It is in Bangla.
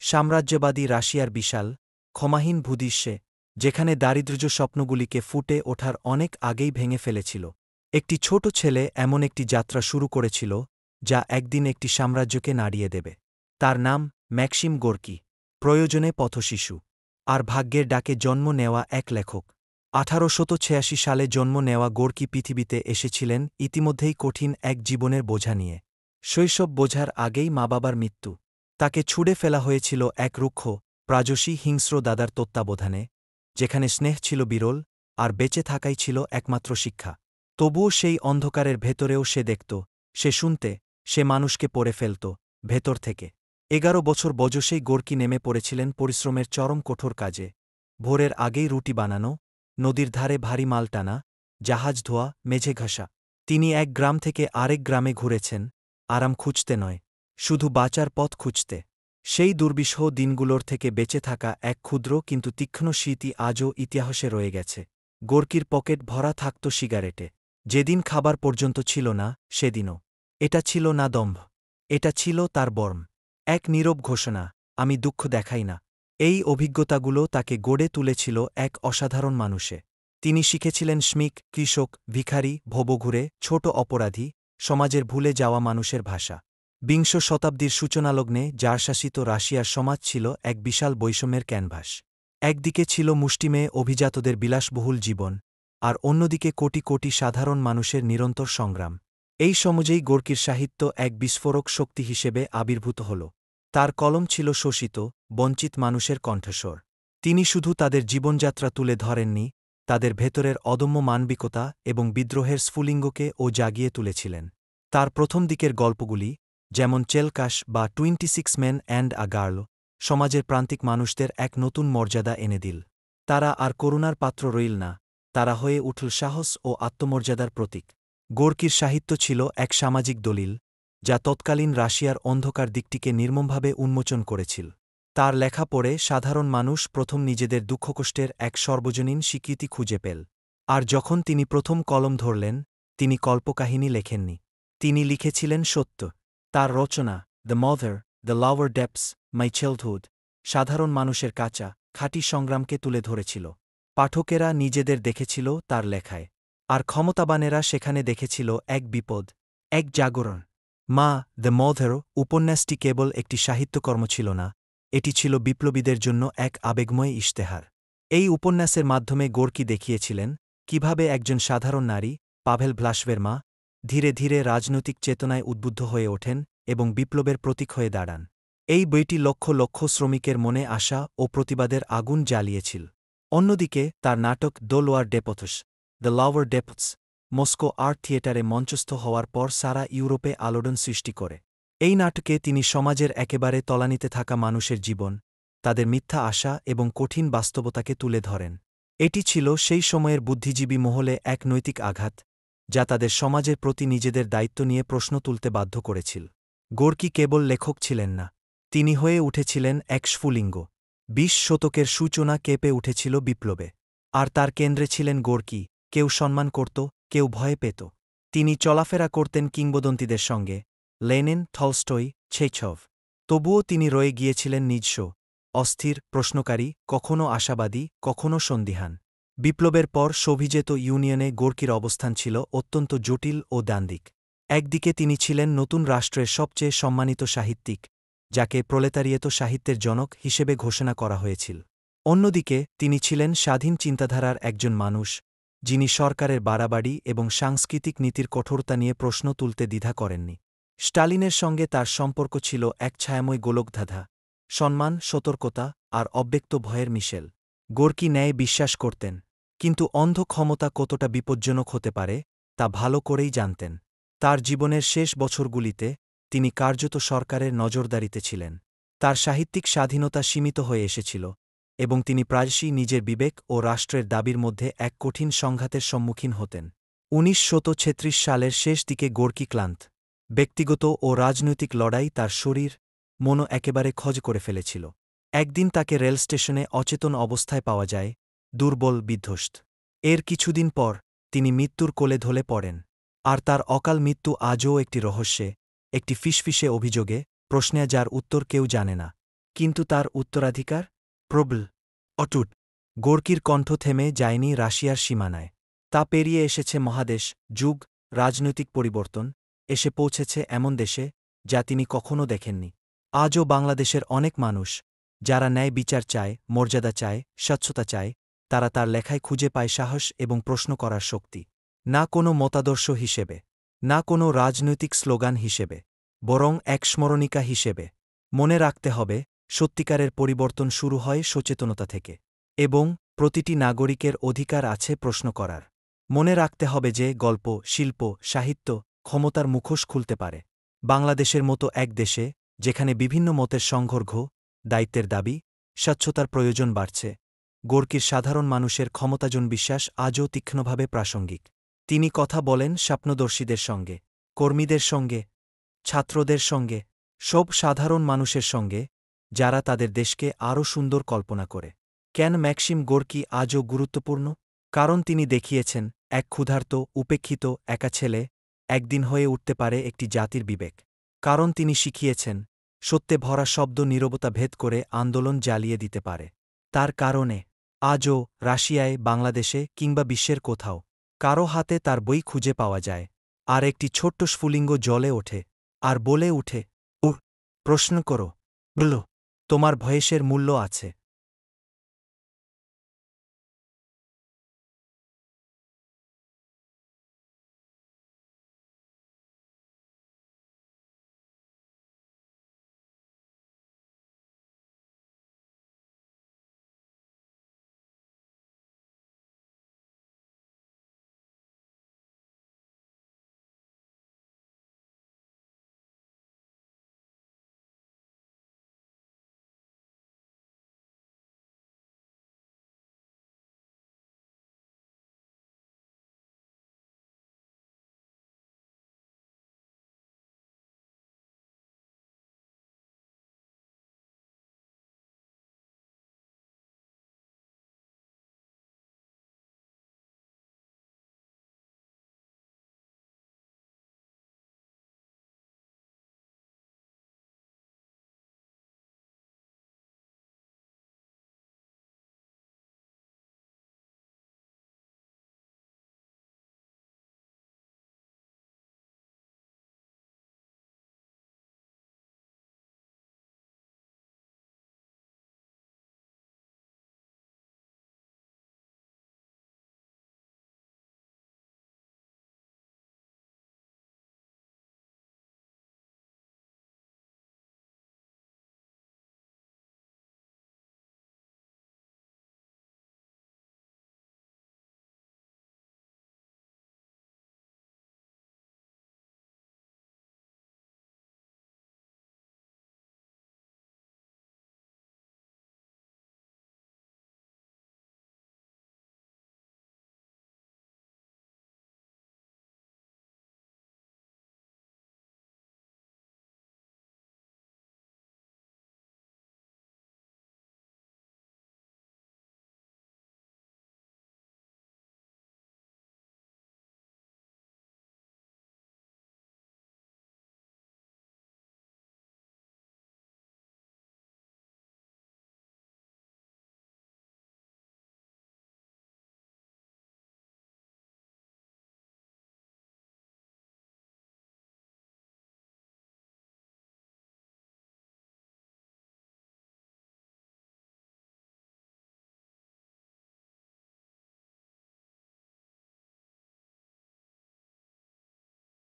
সাম্রাজ্যবাদী রাশিয়ার বিশাল ক্ষমাহীন ভূদৃশ্যে যেখানে দারিদ্র্য স্বপ্নগুলিকে ফুটে ওঠার অনেক আগেই ভেঙে ফেলেছিল একটি ছোট ছেলে এমন একটি যাত্রা শুরু করেছিল যা একদিন একটি সাম্রাজ্যকে নাড়িয়ে দেবে। তার নাম ম্যাক্সিম গোর্কি, প্রয়োজনে পথশিশু আর ভাগ্যের ডাকে জন্ম নেওয়া এক লেখক। 1886 সালে জন্ম নেওয়া গোর্কি পৃথিবীতে এসেছিলেন ইতিমধ্যেই কঠিন এক জীবনের বোঝা নিয়ে। শৈশব বোঝার আগেই মা বাবার মৃত্যু। তাকে ছুঁড়ে ফেলা হয়েছিল এক রুক্ষ প্রায়শই হিংস্র দাদার তত্ত্বাবধানে, যেখানে স্নেহ ছিল বিরল আর বেঁচে থাকাই ছিল একমাত্র শিক্ষা। তবুও সেই অন্ধকারের ভেতরেও সে দেখত, সে শুনতে, সে মানুষকে পড়ে ফেলত ভেতর থেকে। 11 বছর বয়সেই গোর্কি নেমে পড়েছিলেন পরিশ্রমের চরম কঠোর কাজে। ভোরের আগেই রুটি বানানো, নদীর ধারে ভারী মাল টানা, জাহাজ ধোয়া, মেঝে ঘষা। তিনি এক গ্রাম থেকে আরেক গ্রামে ঘুরেছেন, আরাম খুঁজতে নয়, শুধু বাঁচার পথ খুঁজতে। সেই দুর্বিষহ দিনগুলোর থেকে বেঁচে থাকা এক ক্ষুদ্র কিন্তু তীক্ষ্ণ স্মৃতি আজও ইতিহাসে রয়ে গেছে। গোর্কির পকেট ভরা থাকত সিগারেটে। যেদিন খাবার পর্যন্ত ছিল না, সেদিনও। এটা ছিল না দম্ভ, এটা ছিল তার বর্ম। এক নীরব ঘোষণা, আমি দুঃখ দেখাই না। এই অভিজ্ঞতাগুলো তাকে গড়ে তুলেছিল এক অসাধারণ মানুষে। তিনি শিখেছিলেন শ্রমিক, কৃষক, ভিখারি, ভবঘুরে, ছোট অপরাধী, সমাজের ভুলে যাওয়া মানুষের ভাষা। বিংশ শতাব্দীর সূচনালগ্নে যার শাসিত রাশিয়ার সমাজ ছিল এক বিশাল বৈষম্যের ক্যানভাস। একদিকে ছিল মুষ্টিমেয় অভিজাতদের বিলাসবহুল জীবন, আর অন্যদিকে কোটি কোটি সাধারণ মানুষের নিরন্তর সংগ্রাম। এই সমাজেই গোর্কির সাহিত্য এক বিস্ফোরক শক্তি হিসেবে আবির্ভূত হল। তার কলম ছিল শোষিত, বঞ্চিত মানুষের কণ্ঠস্বর। তিনি শুধু তাদের জীবনযাত্রা তুলে ধরেননি, তাদের ভেতরের অদম্য মানবিকতা এবং বিদ্রোহের স্ফুলিঙ্গকে ও জাগিয়ে তুলেছিলেন। তার প্রথম দিকের গল্পগুলি, যেমন চেলকাশ বা 26 মেন অ্যান্ড আ গার্ল, সমাজের প্রান্তিক মানুষদের এক নতুন মর্যাদা এনে দিল। তারা আর করুণার পাত্র রইল না, তারা হয়ে উঠল সাহস ও আত্মমর্যাদার প্রতীক। গোর্কির সাহিত্য ছিল এক সামাজিক দলিল, যা তৎকালীন রাশিয়ার অন্ধকার দিকটিকে নির্মমভাবে উন্মোচন করেছিল। তার লেখা পড়ে সাধারণ মানুষ প্রথম নিজেদের দুঃখকষ্টের এক সর্বজনীন স্বীকৃতি খুঁজে পেল। আর যখন তিনি প্রথম কলম ধরলেন, তিনি কল্পকাহিনী লেখেননি, তিনি লিখেছিলেন সত্য। তার রচনা the mother, the lower depths, my childhood সাধারণ মানুষের কাঁচা, খাঁটি সংগ্রামকে তুলে ধরেছিল। পাঠকেরা নিজেদের দেখেছিল তার লেখায়, আর ক্ষমতাবানেরা সেখানে দেখেছিল এক বিপদ, এক জাগরণ। মা, দ্য মদার উপন্যাসটি কেবল একটি সাহিত্যকর্ম ছিল না, এটি ছিল বিপ্লবীদের জন্য এক আবেগময় ইশতেহার। এই উপন্যাসের মাধ্যমে গোর্কি দেখিয়েছিলেন কিভাবে একজন সাধারণ নারী, পাভেল ভ্লাশভের মা, ধীরে ধীরে রাজনৈতিক চেতনায় উদ্বুদ্ধ হয়ে ওঠেন এবং বিপ্লবের প্রতীক হয়ে দাঁড়ান। এই বইটি লক্ষ লক্ষ শ্রমিকের মনে আশা ও প্রতিবাদের আগুন জ্বালিয়েছিল। অন্যদিকে তার নাটক the lower depths, the lower depths Moscow art থিয়েটারে মঞ্চস্থ হওয়ার পর সারা ইউরোপে আলোড়ন সৃষ্টি করে। এই নাটকে তিনি সমাজের একেবারে তলানিতে থাকা মানুষের জীবন, তাদের মিথ্যা আশা এবং কঠিন বাস্তবতাকে তুলে ধরেন। এটি ছিল সেই সময়ের বুদ্ধিজীবী মহলে এক নৈতিক আঘাত, যা তাদের সমাজের প্রতি নিজেদের দায়িত্ব নিয়ে প্রশ্ন তুলতে বাধ্য করেছিল। গোর্কি কেবল লেখক ছিলেন না, তিনি হয়ে উঠেছিলেন এক স্ফুলিঙ্গ। 20 শতকের সূচনা কেঁপে উঠেছিল বিপ্লবে। আর তার কেন্দ্রে ছিলেন গোর্কি, কেউ সম্মান করত, কেউ ভয় পেত। তিনি চলাফেরা করতেন কিংবদন্তিদের সঙ্গে, লেনিন, টলস্টয়, চেখভ। তবুও তিনি রয়ে গিয়েছিলেন নিজস্ব, অস্থির, প্রশ্নকারী, কখনও আশাবাদী, কখনও সন্দিহান। বিপ্লবের পর সোভিয়েত ইউনিয়নে গোর্কির অবস্থান ছিল অত্যন্ত জটিল ও দ্বান্দ্বিক। একদিকে তিনি ছিলেন নতুন রাষ্ট্রের সবচেয়ে সম্মানিত সাহিত্যিক, যাকে প্রলেতারিয়েত সাহিত্যের জনক হিসেবে ঘোষণা করা হয়েছিল। অন্যদিকে তিনি ছিলেন স্বাধীন চিন্তাধারার একজন মানুষ, যিনি সরকারের বাড়াবাড়ি এবং সাংস্কৃতিক নীতির কঠোরতা নিয়ে প্রশ্ন তুলতে দ্বিধা করেননি। স্টালিনের সঙ্গে তার সম্পর্ক ছিল এক ছায়াময় গোলকধাঁধা, সম্মান, সতর্কতা আর অব্যক্ত ভয়ের মিশেল। গোর্কি ন্যায় বিশ্বাস করতেন, কিন্তু অন্ধ ক্ষমতা কতটা বিপজ্জনক হতে পারে তা ভালো করেই জানতেন। তার জীবনের শেষ বছরগুলিতে তিনি কার্যত সরকারের নজরদারিতে ছিলেন। তার সাহিত্যিক স্বাধীনতা সীমিত হয়ে এসেছিল, এবং তিনি প্রায়শই নিজের বিবেক ও রাষ্ট্রের দাবির মধ্যে এক কঠিন সংঘাতের সম্মুখীন হতেন। 1936 সালের শেষ দিকে গোর্কি ক্লান্ত। ব্যক্তিগত ও রাজনৈতিক লড়াই তার শরীর, মনও একেবারে খজ করে ফেলেছিল। একদিন তাকে রেল স্টেশনে অচেতন অবস্থায় পাওয়া যায়, দুর্বল, বিধ্বস্ত। এর কিছুদিন পর তিনি মৃত্যুর কোলে ঢলে পড়েন। আর তার অকাল মৃত্যু আজও একটি রহস্যে, একটি ফিসফিসে অভিযোগে, প্রশ্নে যার উত্তর কেউ জানে না। কিন্তু তার উত্তরাধিকার প্রবল, অটুট। গোর্কির কণ্ঠ থেমে যায়নি রাশিয়ার সীমানায়। তা পেরিয়ে এসেছে মহাদেশ, যুগ, রাজনৈতিক পরিবর্তন, এসে পৌঁছেছে এমন দেশে যা তিনি কখনও দেখেননি। আজও বাংলাদেশের অনেক মানুষ, যারা ন্যায় বিচার চায়, মর্যাদা চায়, স্বচ্ছতা চায়, তারা তার লেখায় খুঁজে পায় সাহস এবং প্রশ্ন করার শক্তি। না কোনো মতাদর্শ হিসেবে, না কোনো রাজনৈতিক স্লোগান হিসেবে, বরং এক স্মরণিকা হিসেবে। মনে রাখতে হবে, সত্যিকারের পরিবর্তন শুরু হয় সচেতনতা থেকে। এবং প্রতিটি নাগরিকের অধিকার আছে প্রশ্ন করার। মনে রাখতে হবে যে গল্প, শিল্প, সাহিত্য ক্ষমতার মুখোশ খুলতে পারে। বাংলাদেশের মতো এক দেশে, যেখানে বিভিন্ন মতের সংঘর্ষ, দায়িত্বের দাবি, স্বচ্ছতার প্রয়োজন বাড়ছে, গোর্কির সাধারণ মানুষের ক্ষমতাজন বিশ্বাস আজও তীক্ষ্ণভাবে প্রাসঙ্গিক। তিনি কথা বলেন স্বপ্নদর্শীদের সঙ্গে, কর্মীদের সঙ্গে, ছাত্রদের সঙ্গে, সব সাধারণ মানুষের সঙ্গে, যারা তাদের দেশকে আরও সুন্দর কল্পনা করে। কেন ম্যাক্সিম গোর্কি আজও গুরুত্বপূর্ণ? কারণ তিনি দেখিয়েছেন, এক ক্ষুধার্ত, উপেক্ষিত, একা ছেলে একদিন হয়ে উঠতে পারে একটি জাতির বিবেক। কারণ তিনি শিখিয়েছেন, সত্যে ভরা শব্দ নীরবতা ভেদ করে আন্দোলন জ্বালিয়ে দিতে পারে। তার কারণে আজও রাশিয়ায়, বাংলাদেশে কিংবা বিশ্বের কোথাও কারো হাতে তার বই খুঁজে পাওয়া যায়। আর একটি ছোট্ট স্ফুলিঙ্গ জ্বলে ওঠে আর বলে উঠে, প্রশ্ন করো, বলো, তোমার ভয়েসের মূল্য আছে।